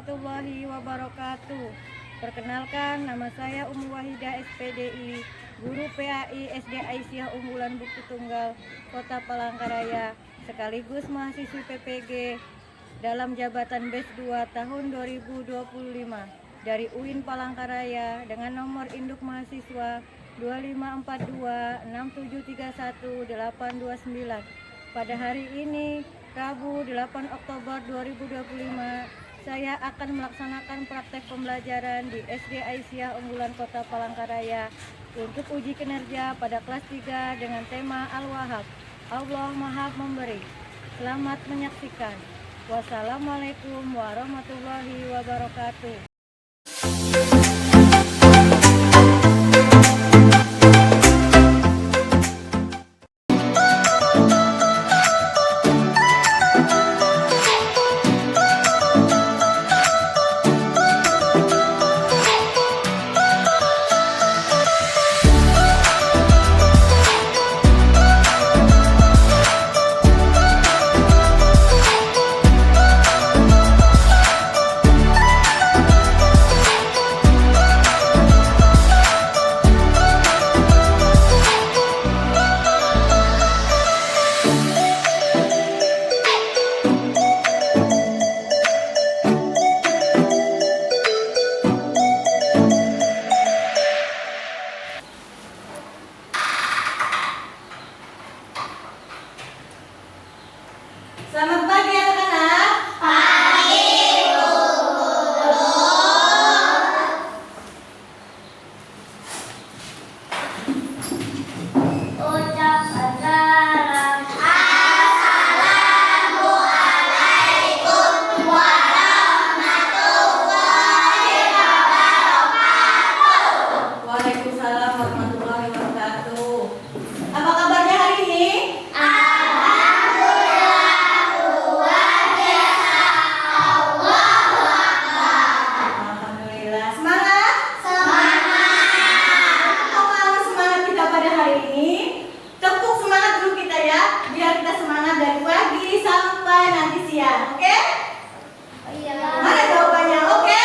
warahmatullahi wabarakatuh. Perkenalkan, nama saya Ummu Wahidah SPDI, Guru PAI SD Aisyah Unggulan Bukti Tunggal, Kota Palangkaraya, sekaligus mahasiswi PPG dalam jabatan BES 2 tahun 2025 dari UIN Palangkaraya dengan nomor induk mahasiswa 25426731 Pada hari ini, Rabu 8 Oktober 2025, saya akan melaksanakan praktek pembelajaran di SD Aisyah Unggulan Kota Palangkaraya untuk uji kinerja pada kelas 3 dengan tema Al-Wahhab, Allah Maha Memberi. Selamat menyaksikan. Wassalamualaikum warahmatullahi wabarakatuh. Selamat pagi anak-anak. Pagi, Bu. Ucapkan salam. Assalamualaikum warahmatullahi wabarakatuh. Waalaikumsalam warahmatullahi wabarakatuh. Apa kabarnya hari ini? Oke? Iya. Mana jawabannya? Oke?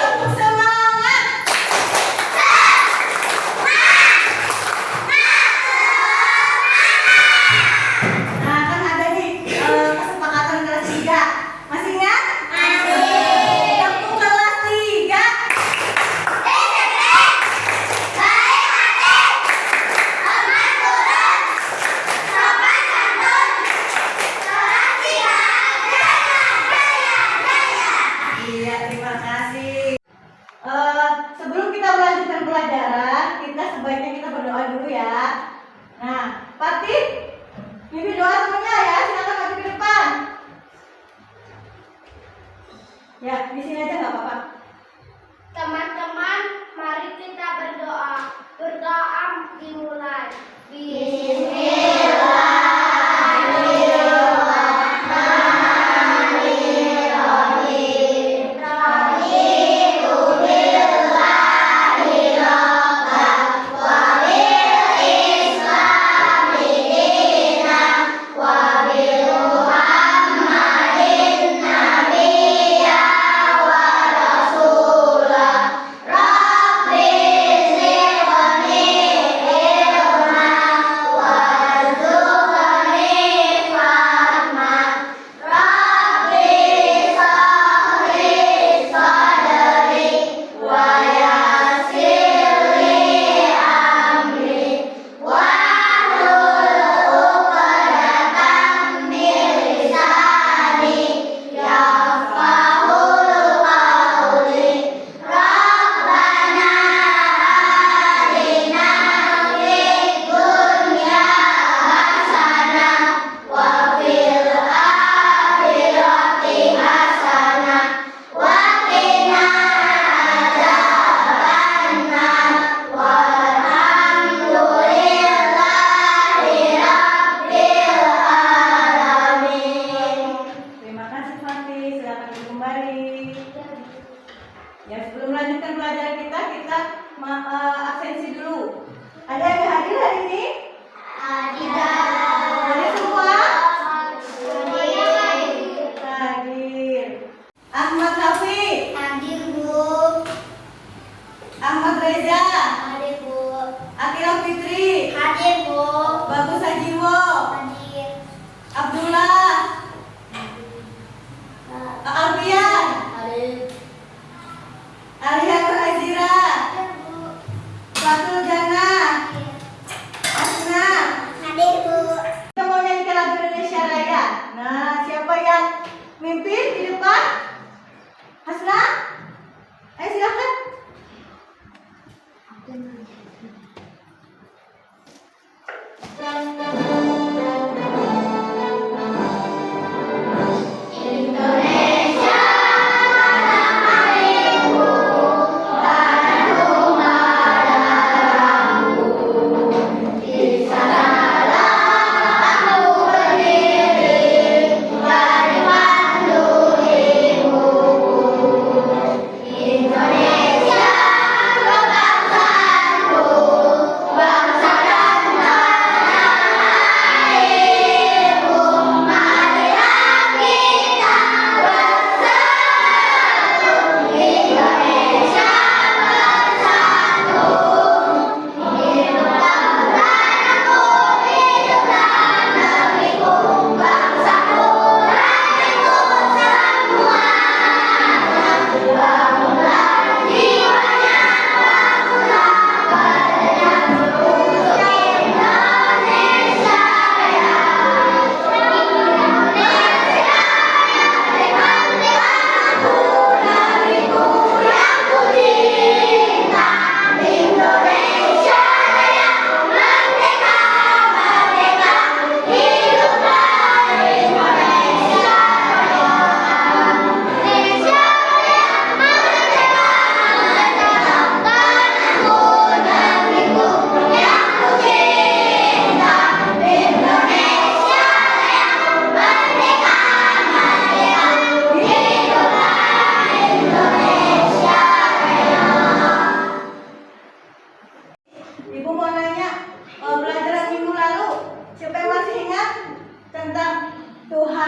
Untuk semangat. Nah, kan ada nih kesepakatan kelas 3. Masih ingat? Masih. Untuk kelas 3. Sebelum kita melanjutkan pelajaran, sebaiknya kita berdoa dulu ya. Nah, Fatih, mimpi doa temennya ya, silakan maju ke depan. Ya, di sini aja nggak apa-apa. Teman-teman, mari kita berdoa. Berdoa dimulai. Bismillah.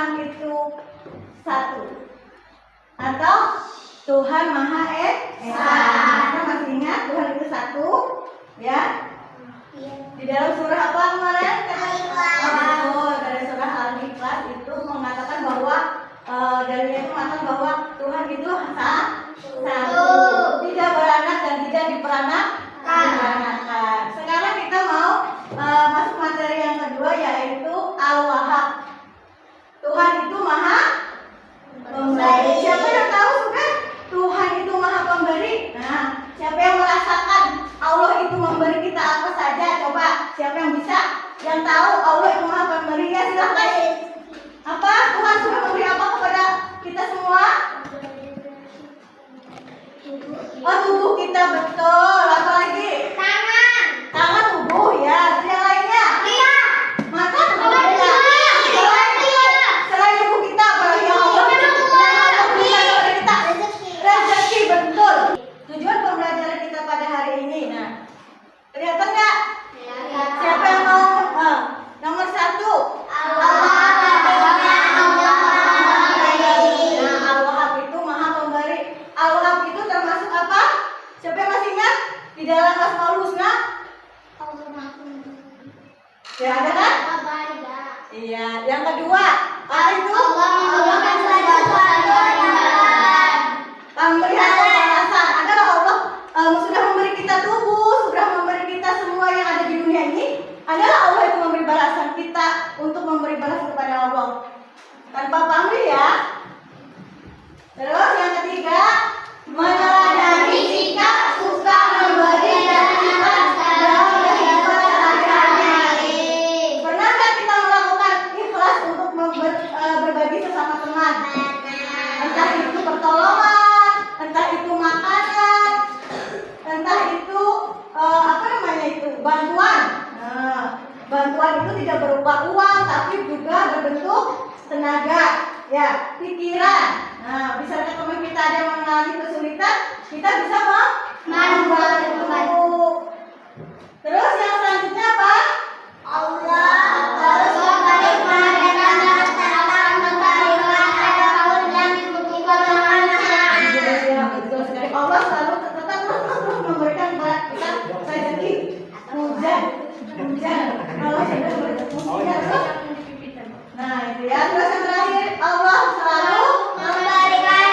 Tuhan itu satu atau Tuhan Maha Esa. Kita masih ingat Tuhan itu satu, ya? Di dalam surah apa kemarin? Dari surah Al-Ikhlas itu mengatakan bahwa dalilnya itu mengatakan bahwa Tuhan itu satu, tidak beranak dan tidak diperanakan. Sekarang kita mau masuk materi yang kedua, yaitu Al-Wahhab. Tuhan itu Maha Pemberi. Siapa yang tahu sudah Tuhan itu Maha Pemberi? Nah, siapa yang merasakan Allah itu memberi kita apa saja? Coba, siapa yang bisa? Yang tahu Allah itu Maha Pemberi, ya silakan. Apa? Tuhan sudah memberi apa kepada kita semua? Oh, tubuh kita, betul. Apa lagi? Tangan, tubuh, ya. Terus yang lainnya? Mata, tubuh kita. Selain tubuh kita, apalagi yang Allah berikan kepada kita? Rezeki, betul. Tujuan pembelajaran kita pada hari ini. Nah, kelihatan nggak? Siapa yang mau? Nomor 1. Di dalam Asmaul Husna ya ada kan? Iya. Yang kedua apa itu? Pemberian pembalasan. Adalah Allah sudah memberi kita tubuh, sudah memberi kita semua yang ada di dunia ini. Adalah Allah itu memberi balasan kita untuk memberi balasan kepada Allah tanpa pamrih, ya. Terus yang ketiga, meneladani sikap suka memberi dan ikhlas dalam kehidupan sehari-hari. Pernah nggak kita melakukan ikhlas untuk berbagi sesama teman? Entah itu pertolongan, entah itu makanan, entah itu bantuan. Nah, bantuan itu tidak berupa uang, tapi juga berbentuk tenaga, ya, pikiran. Nah, misalnya teman kita ada yang mengalami kesulitan, kita bisa membantu. Terus yang selanjutnya apa? Allah harus Allah selalu tetap terus memberikan kepada kita rezeki, hujan. Kalau sudah berhujan terus. Nah, itu ya. Terus yang terakhir, Allah selalu memberikan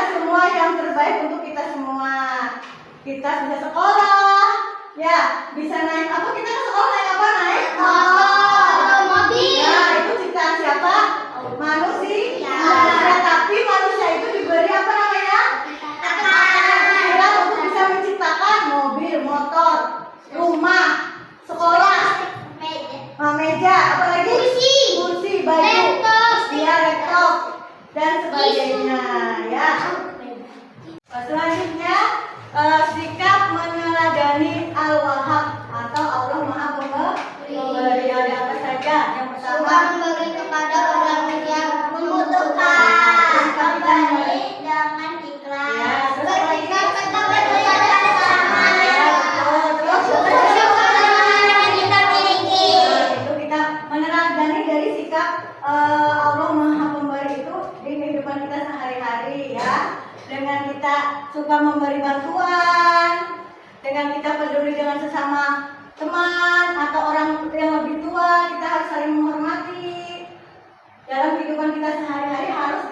semua yang terbaik untuk kita semua. Kita bisa sekolah, ya, bisa naik apa? Kita ke sekolah naik apa? Naik mobil. Ya, itu ciptaan siapa? Manusia. Tapi manusia itu diberi apa namanya? Akal untuk bisa menciptakan mobil, motor, rumah, sekolah, meja, apalagi kursi, baju, laptop, dan sebagainya, ya. Selanjutnya sikap meneladani Al-Wahhab atau Allah Maha Pemberi. Ada apa saja? Yang pertama, memberi kepada orang yang membutuhkan, memberi dengan ikhlas, bersikap kepada sesama, kita miliki. Itu kita meneladani dari sikap Allah Maha Pemberi itu di kehidupan kita sehari-hari, ya. Dengan kita suka memberi bantuan, dengan kita peduli dengan sesama teman atau orang yang lebih tua, kita harus saling menghormati. Dalam kehidupan kita sehari-hari harus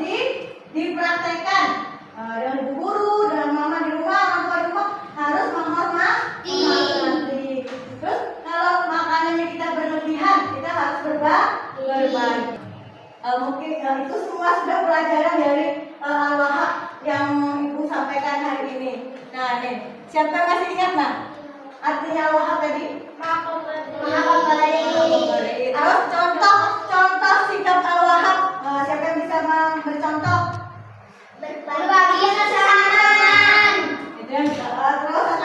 dipraktekkan. Dengan ibu guru, dengan mama di rumah, orang tua di rumah harus menghormati. Terus kalau makanannya kita berlebihan, kita harus berbagi. Mungkin itu semua sudah pelajaran dari Al-Wahhab yang Ibu sampaikan hari ini. Nah, nih, siapa yang masih ingat, nah? Artinya Al-Wahhab tadi? Maha Pemberi. Terus contoh sikap Al-Wahhab. Siapa yang bisa memberi contoh? Berbagi sesama. Itu yang terus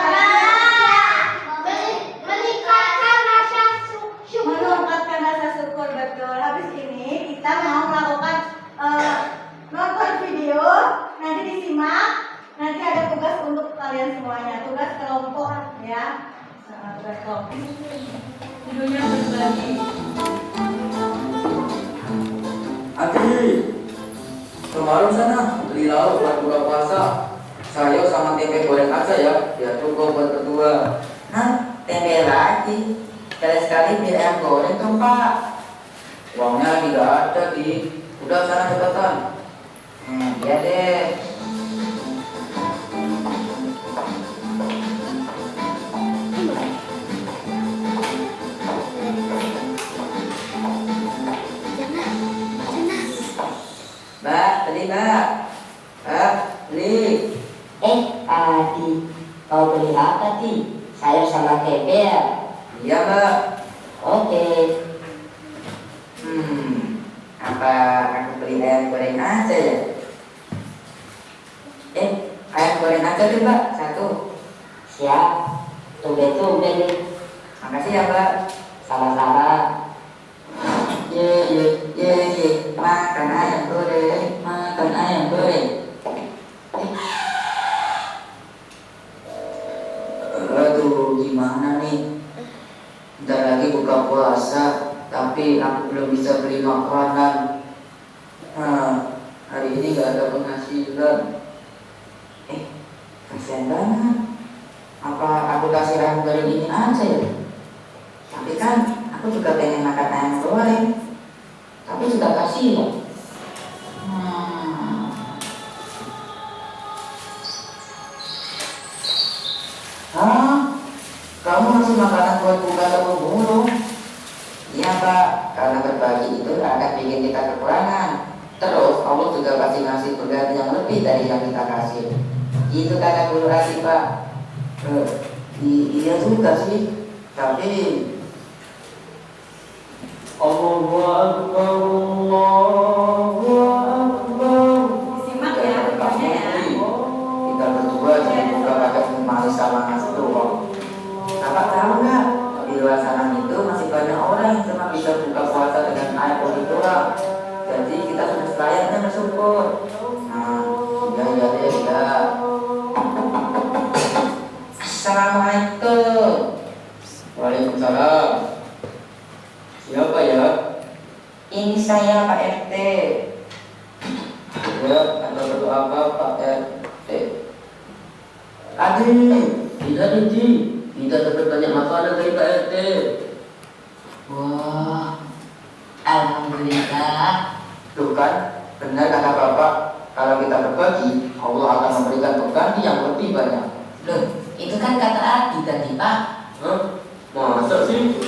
Meningkatkan rasa syukur. meningkatkan rasa syukur, betul. Habis ini kita mau melakukan nonton video, nanti disimak, nanti ada tugas untuk kalian semuanya, tugas kelompok, ya. Tugas kelompok. Judulnya berbagi. loh buat buka puasa. Sayur sama tempe goreng aja ya, biar cukup buat berdua. Nah, tempe lagi. Sekali-sekali beli ayam goreng dong, Pak. Uangnya lagi gak ada, Di. Udah sana cepetan. Iya deh. Mbak, beli Mbak. Mbak, beli. Adi, mau beli apa, Ti? Sayur sama tempe ya? Iya Mbak. Oke. Apa aku beli ayam goreng aja ya? Ayam goreng aja deh Mbak, satu. Siap. Tumben-tumben nih. Makasih ya Mbak. Sama-sama. Ye, makan ayam goreng, makan ayam goreng. Aduh, gimana nih? Bentar lagi buka puasa, tapi aku belum bisa beli makanan. Hari ini gak ada penghasilan. Kasihan banget. Apa aku kasih ayam goreng ini aja ya? Tapi kan aku juga pengen makan ayam goreng. Tapi sudah kasih ya. Kamu masih makanan buat buka atau mulu? Iya Pak, karena berbagi itu akan bikin kita kekurangan. Terus Allah juga pasti ngasih berganti yang lebih dari yang kita kasih. Itu kata guru Rasi Pak. Iya juga sih, tapi Allahu Akbar, Allahu Akbar. Simak ya videonya ya. Kita berdua jadi buka pakai manis sama nasi tuh. Kakak tahu nggak? Di luar sana itu masih banyak orang yang cuma bisa buka puasa dengan air putih doang. Jadi kita sudah selayaknya bersyukur. Ya. Assalamualaikum. Waalaikumsalam. Siapa ya? Ini saya Pak RT. Ya, ada perlu apa Pak RT? Tidak Di. Kita dapat banyak makanan dari Pak RT. Wah, alhamdulillah. Tuh kan, benar kata Bapak. Kalau kita berbagi, Allah akan memberikan pengganti yang lebih banyak. Loh, itu kan kata Adi tadi, Pak. Hah? Masa sih?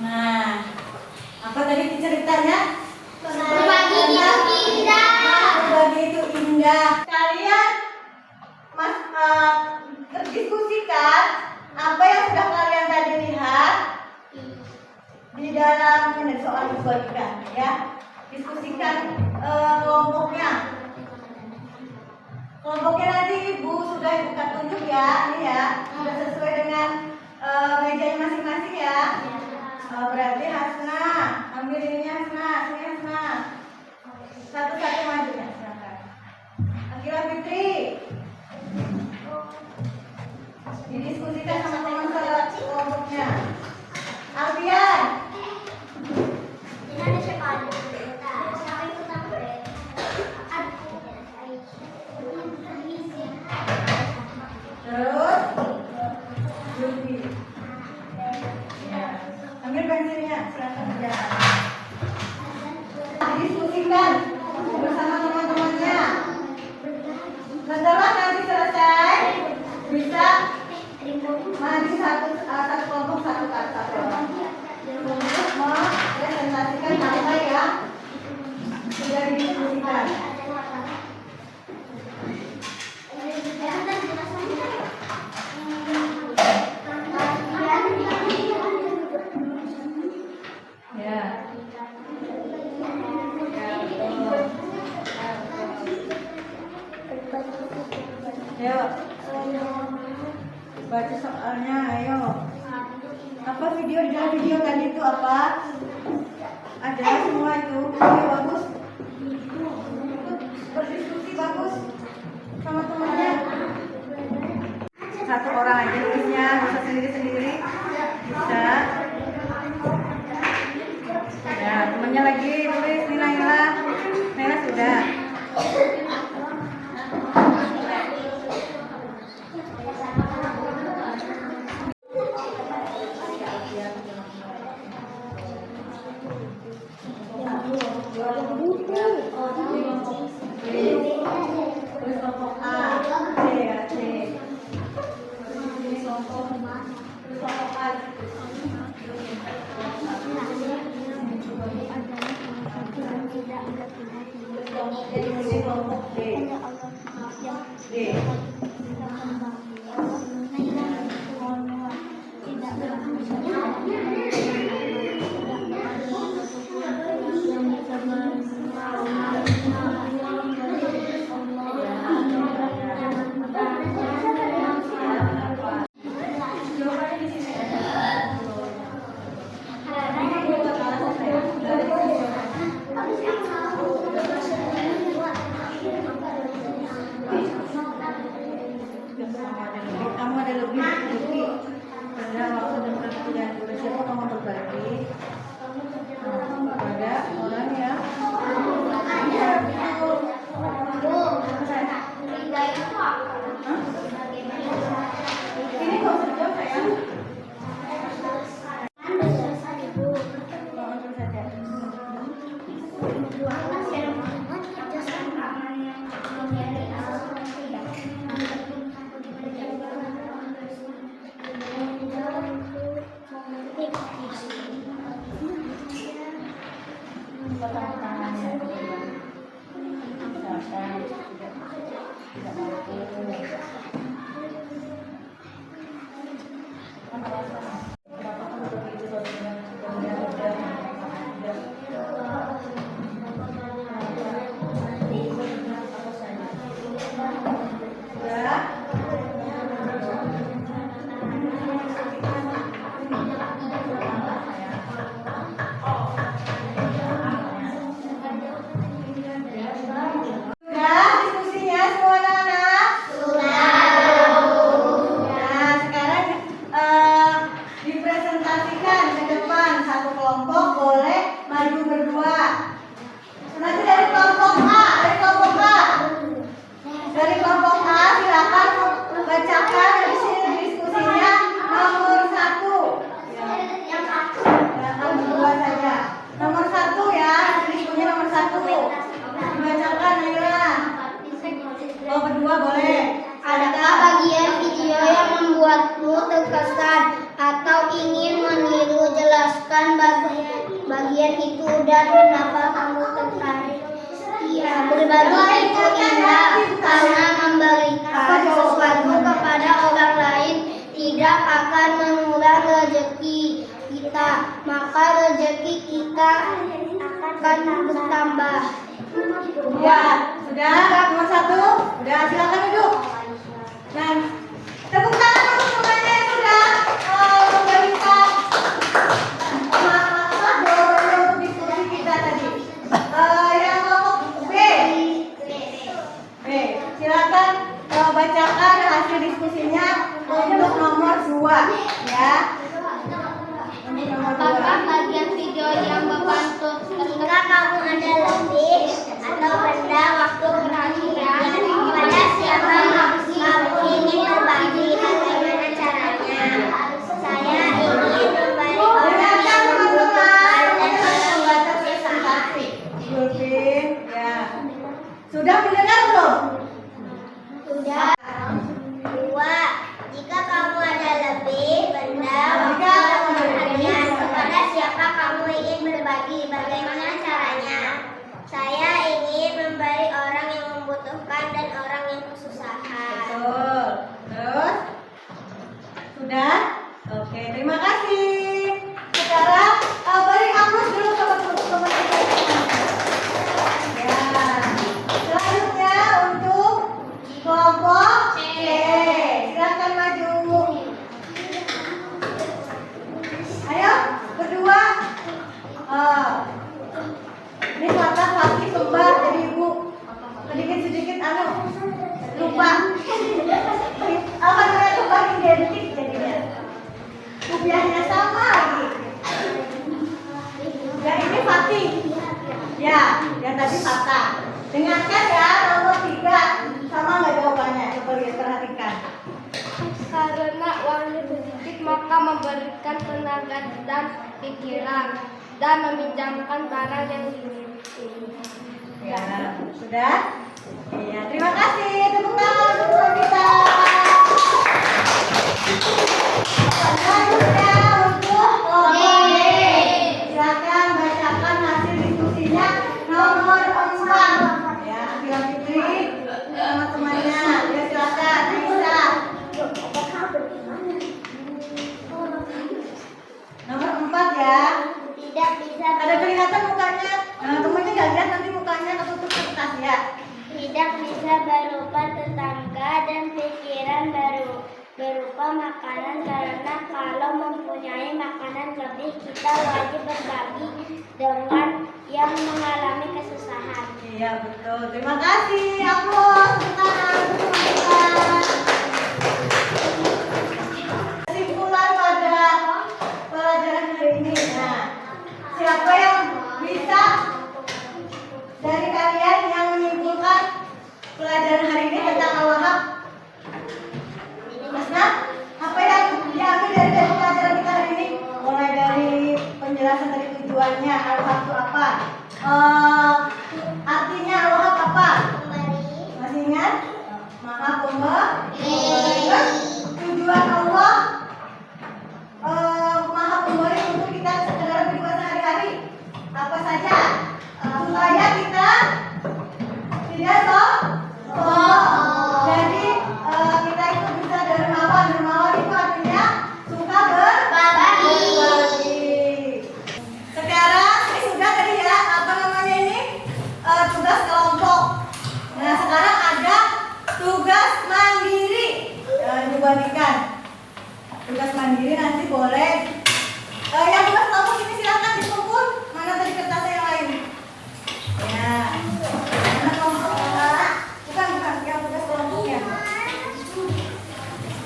Nah, apa tadi ceritanya? Berbagi itu indah. Berbagi itu indah. Kalian berdiskusikan apa yang sudah kalian tadi lihat di dalam soal dibagikan, ya. Diskusikan kelompoknya. Kelompoknya nanti Ibu sudah buka tunjuk ya, ini ya, sudah sesuai dengan mejanya masing-masing ya. Berarti Hasna, ambil ininya Hasna, sini Hasna. Satu-satu maju ya, silakan. Akila Fitri. Didiskusikan sama teman kelompoknya. Alfian. Terus Yudi. Ya. Ambil pensilnya, silakan kerjakan. Didiskusikan bersama teman-temannya. Setelah nanti selesai, bisa maju satu kelompok satu kata untuk mempresentasikan apa yang sudah didiskusikan. Ya. Ayo. Baca soalnya, ayo. Apa video di dalam video tadi itu apa? Ada semua itu. Ayo, bagus. Berdiskusi bagus sama temannya. satu orang aja nulisnya, bisa sendiri-sendiri. Bisa. Ya, temannya lagi tulis nih Naila. Naila sudah. Tulis kelompok A, C ya, C. Ini kelompok A. Jadi ini kelompok D. D. Kamu ada lebih karena waktu dan perhatian durasi kamu berbagi kepada orang yang ini kok sejauh sayang Adakah bagian video yang membuatmu terkesan atau ingin meniru? Jelaskan bagian itu dan kenapa kamu tertarik. Iya, berbagi itu indah karena memberikan sesuatu kepada orang lain tidak akan mengurangi rezeki kita, maka rezeki kita akan bertambah. Ya, sudah nomor 1. Udah, silakan duduk. Dan tepuk tangan untuk semuanya yang sudah memberikan dorongan untuk diskusi kita tadi. Yang kelompok B. Silakan bacakan hasil diskusinya untuk nomor 2, ya. Untuk nomor 2. Apakah bagian video yang membantu ketika kamu ada lebih atau benda waktu perhatian pada siapa kamu ingin berbagi, bagaimana caranya? Saya ingin memberi orang yang membutuhkan dan orang baca presentasi. Julfin, ya. Sudah mendengar belum? Sudah. 2. Jika kamu ada lebih benda waktu perhatian kepada siapa kamu ingin berbagi, bagaimana caranya? Saya ingin memberi orang yang membutuhkan dan orang yang kesusahan. Betul. Terus? Sudah? Oke, terima kasih. Sekarang beri aplaus dulu teman-teman kita. Ya. Selanjutnya untuk kelompok C. Silakan maju. Ayo, berdua. Ini kata kaki kembar dari ibu. Sedikit-sedikit lupa. Apa namanya kembar hadiahnya sama lagi. Yang ini Fatih. Ya, yang tadi Fata. Dengarkan ya, nomor 3. Sama nggak jawabannya? Coba lihat, perhatikan. Karena uangnya sedikit maka memberikan tenaga dan pikiran dan meminjamkan barang yang dimiliki. Ya, sudah? Iya, terima kasih. Tepuk tangan untuk kita. Selanjutnya untuk kelompok D. Silakan bacakan hasil diskusinya nomor 4. Ya, Akila Fitri sama temannya. Ya, silakan. Bisa. Nomor 4 ya. Tidak bisa Ada kelihatan mukanya. Nah, temennya nggak lihat nanti mukanya ketutup kertas ya. tidak bisa berupa tetangga dan pikiran berupa makanan karena kalau mempunyai makanan lebih kita wajib berbagi dengan yang mengalami kesusahan. Iya betul. Terima kasih. Aplaus. Tepuk tangan untuk teman-teman. Kesimpulan pada pelajaran hari ini. Nah, siapa yang bisa dari kalian yang menyimpulkan pelajaran hari ini tentang Al-Wahhab? Mas Nah, apa yang diambil dari pelajaran kita hari ini? Mulai dari penjelasan dari tujuannya, Al-Wahhab itu apa? Artinya Al-Wahhab apa? Masih ingat? Maha Pemberi. Tujuan Allah Maha Pemberi untuk kita dalam kehidupan sehari-hari apa saja? Supaya kita tidak sombong. Jadi kita itu bisa dermawan. Dermawan itu artinya suka berbagi. Sekarang sudah tadi ya apa namanya ini tugas kelompok. Nah sekarang ada tugas mandiri. Dibandingkan tugas mandiri nanti boleh. Yang tugas kelompok ini silakan dikumpul. Mana tadi kertasnya yang lain? Ya. Mana kelompok? Bukan yang tugas kelompoknya.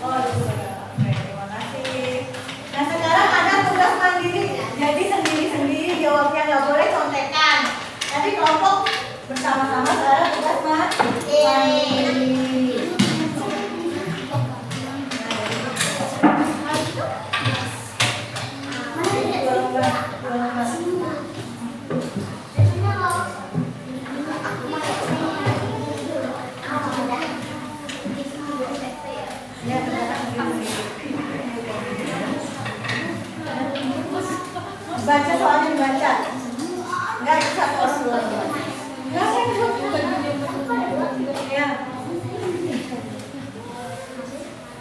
Oh, oke, terima kasih. Nah sekarang ada tugas mandiri. Jadi sendiri-sendiri jawabnya, nggak boleh contekan. Nanti kelompok bersama-sama sekarang tugas mandiri. Baca soalnya dibaca. Enggak bisa orang dua. Enggak ya.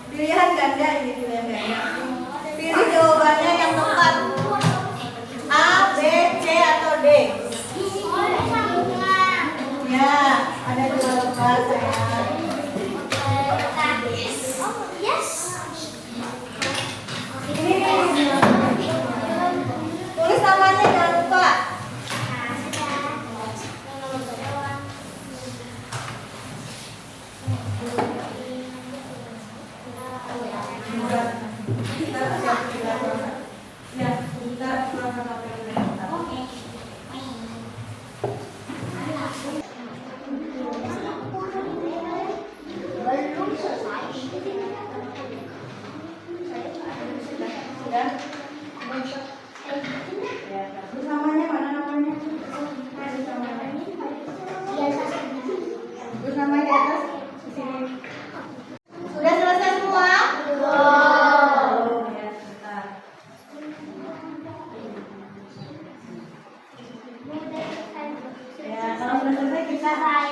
Pilihan ganda ini pilihan ganda. Pilih jawabannya yang tepat. A, B, C atau D. Ya, ada dua lembar sayang. Ini tulis namanya jangan lupa.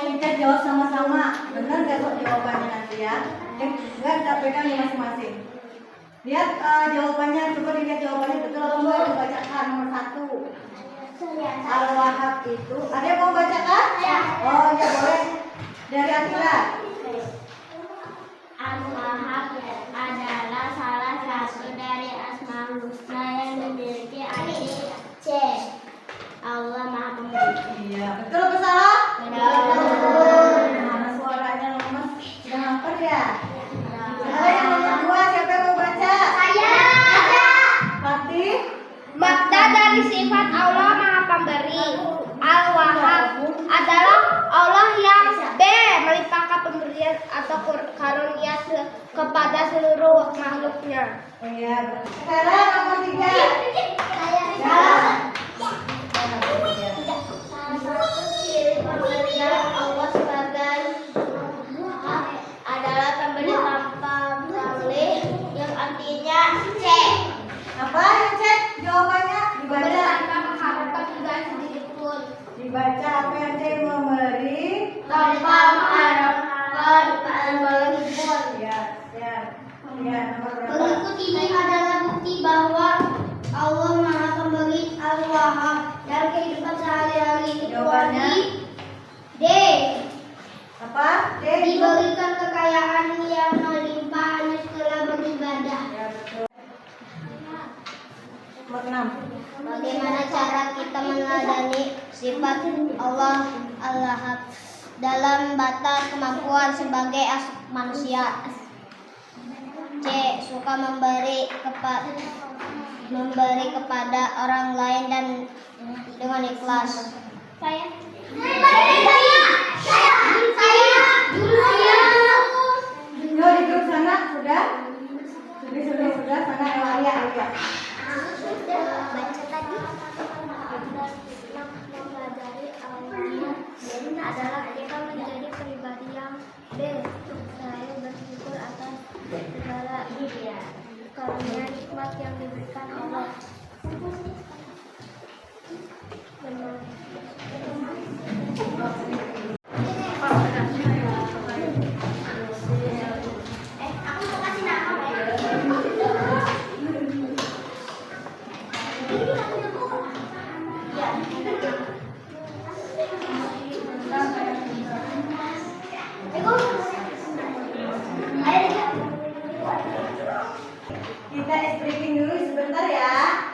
Kita jawab sama-sama. Benar nggak kok jawabannya nanti ya? Enggak, kita pegang di masing-masing. Lihat jawabannya, coba dilihat jawabannya betul atau enggak. Dibacakan nomor 1. Al-Wahhab itu, ada yang mau bacakan? Ya. Oh ya boleh. Dari Akila. Al-Wahhab adalah salah satu dari Asmaul Husna yang memiliki arti C. Allah Maha Pemberi. Iya, betul atau salah? Betul. Mana suaranya lemes? Sudah lapar ya? Ada yang nomor 2, siapa yang mau baca? Saya. karunia kepada seluruh makhluknya. Oh ya. Sekarang nomor 3. Allah sebagai adalah pemberi tanpa pamrih yang artinya C. Apa yang cek? Jawabannya dibaca. Tanpa mengharapkan juga sedikit pun. Dibaca apa yang cek? Memberi. Tanpa mengharapkan pamrih pun. Ya, ya. Ya, nomor berapa? Berikut ini adalah bukti bahwa Allah Maha Pemberi Al-Wahhab dalam kehidupan sehari-hari. Jawabannya? D. Apa? D. Diberikan kekayaan yang melimpah hanya setelah beribadah. Ya, betul. Nomor 6. Bagaimana cara kita meneladani sifat Allah Al-Wahhab dalam batas kemampuan sebagai manusia? C. Suka memberi kepada orang lain dan dengan ikhlas. Saya. Yo, di grup sana sudah? Sudah sana Alia. Baca tadi. Mempelajari Allah adalah kita menjadi pribadi yang selalu bersyukur atas segala karunia nikmat yang diberikan Allah. Aku mau kasih nama Kita breaking dulu sebentar ya.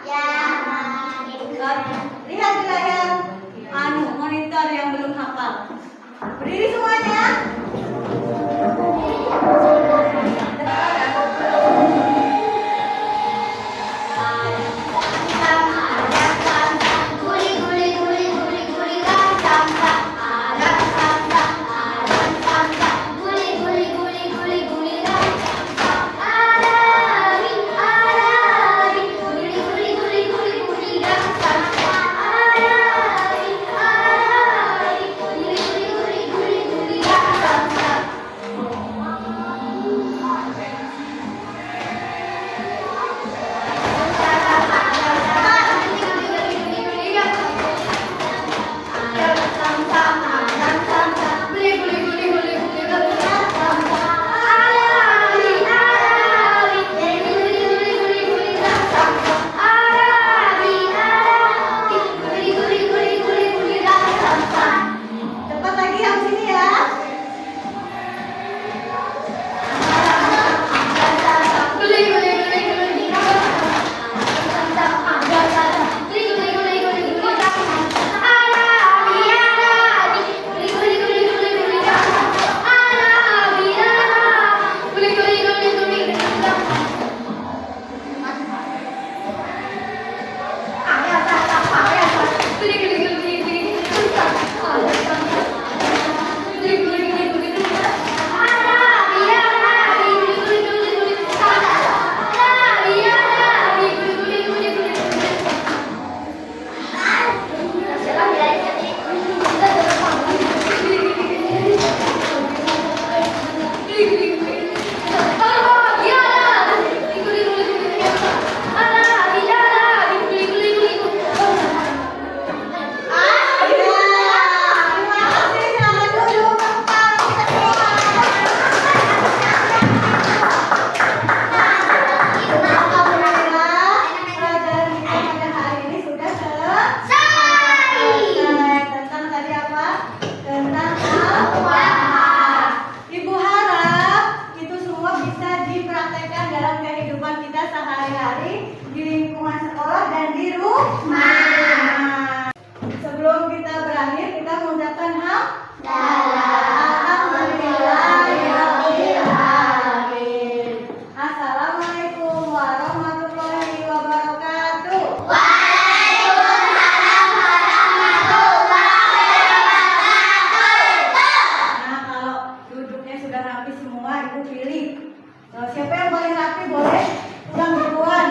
Siapa yang paling rapi boleh pulang duluan.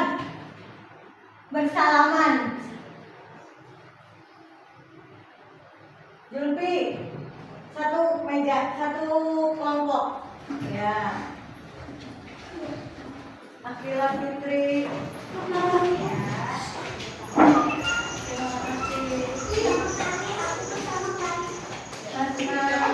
Bersalaman. Julpi, satu meja, satu kelompok. Ya. Akila Fitri. Ya. Terima kasih.